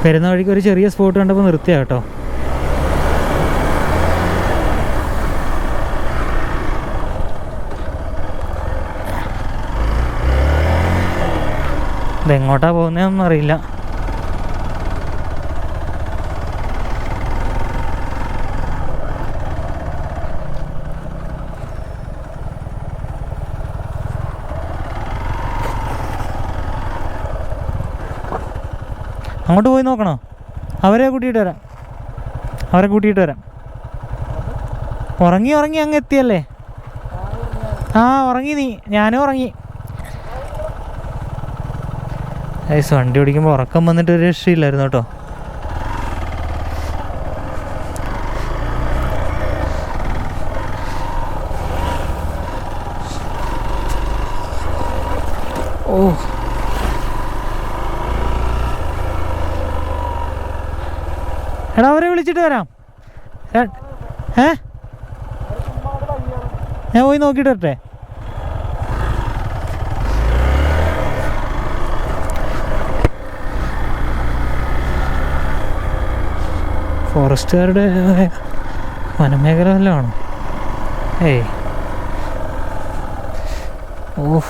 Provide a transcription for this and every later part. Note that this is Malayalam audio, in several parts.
വരുന്ന വഴിക്ക് ഒരു ചെറിയ സ്പോട്ട് കണ്ടപ്പോൾ നിർത്തിയാ കേട്ടോ. ഇതെങ്ങോട്ടാ പോകുന്നതെന്നൊന്നും അറിയില്ല. അങ്ങോട്ട് പോയി നോക്കണോ? അവരെ കൂട്ടിയിട്ട് വരാം. ഉറങ്ങി അങ്ങ് എത്തിയല്ലേ? ആ ഉറങ്ങി നീ, ഞാനും ഉറങ്ങി. വണ്ടി ഓടിക്കുമ്പോൾ ഉറക്കം വന്നിട്ട് ഒരു രക്ഷയില്ലായിരുന്നു കേട്ടോ. ഓ എടാ അവരെ വിളിച്ചിട്ട് വരാം. ഞാൻ പോയി നോക്കിയിട്ട് വരട്ടെ. ഫോറസ്റ്റുകാരുടെ വനമേഖല വല്ലതാണോ? ഏയ് ഓ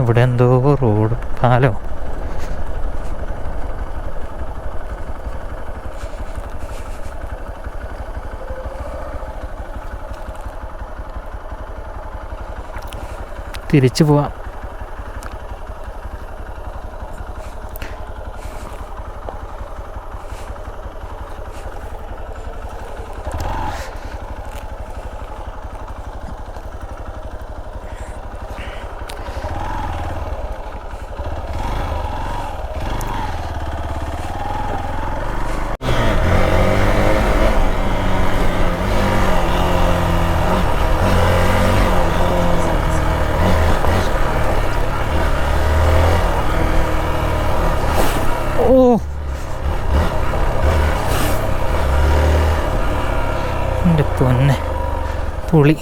ഇവിടെ എന്തോ റോഡ് പാലോ. തിരിച്ചു പോവാം. എൻ്റെ പൊന്നെ പുളി.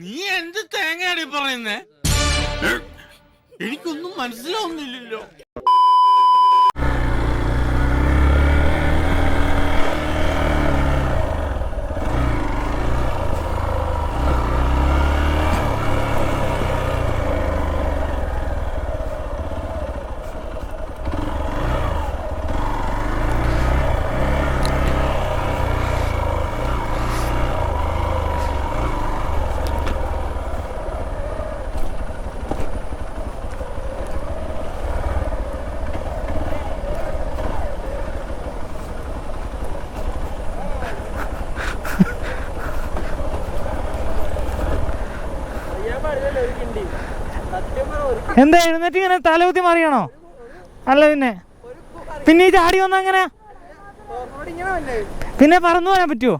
നീ എന്ത് തേങ്ങയാടി പറയുന്നേ? എനിക്കൊന്നും മനസ്സിലാവുന്നില്ലല്ലോ. എന്താ എഴുന്നേറ്റ് ഇങ്ങനെ തലകുത്തി മാറിയാണോ? അല്ല പിന്നെ ഈ ചാടി വന്ന അങ്ങനെ പിന്നെ പറന്നു പോകാൻ പറ്റുമോ?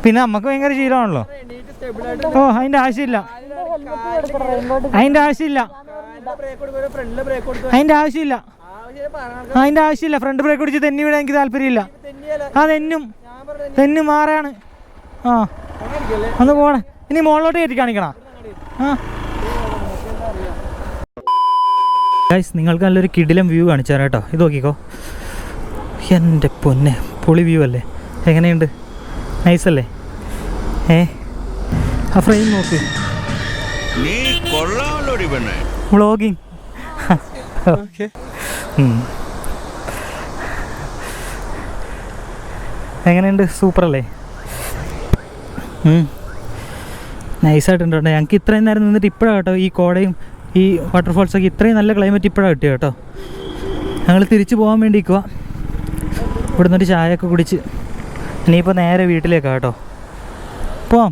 പിന്നെ നമ്മക്ക് ഭയങ്കര ശീലമാണല്ലോ. ഓ അതിന്റെ ആവശ്യമില്ല. ഫ്രണ്ട് ബ്രേക്ക് പിടിച്ച് തെന്നി വിടാൻ എനിക്ക് താല്പര്യമില്ല. ആ തെന്നും മാറാണ്. ആ ഒന്ന് പോണേ. ഇനി മുകളിലോട്ട് കയറ്റി കാണിക്കണ. ഗൈസ് നിങ്ങൾക്ക് നല്ലൊരു കിടിലം വ്യൂ കാണിച്ചു തരാം കേട്ടോ. ഇത് നോക്കിക്കോ. എൻ്റെ പൊന്നെ പൊളി വ്യൂ അല്ലേ? എങ്ങനെയുണ്ട്? നൈസല്ലേ? ആ ഫ്രെയിം നോക്ക്. വ്ളോഗിങ്. എങ്ങനെയുണ്ട്? സൂപ്പർ അല്ലേ? നൈസായിട്ടുണ്ട് കേട്ടോ. ഞങ്ങൾക്ക് ഇത്രയും നേരം നിന്നിട്ട് ഇപ്പോഴാണ് കേട്ടോ ഈ കോടയും ഈ വാട്ടർഫോൾസൊക്കെ ഇത്രയും നല്ല ക്ലൈമറ്റ് ഇപ്പോഴാണ് കിട്ടിയത് കേട്ടോ. ഞങ്ങൾ തിരിച്ച് പോകാൻ വേണ്ടി നിൽക്കുക. ഇവിടെ നിന്നൊരു ചായയൊക്കെ കുടിച്ച് ഇനിയിപ്പോൾ നേരെ വീട്ടിലേക്കാണ് കേട്ടോ. പോവാം.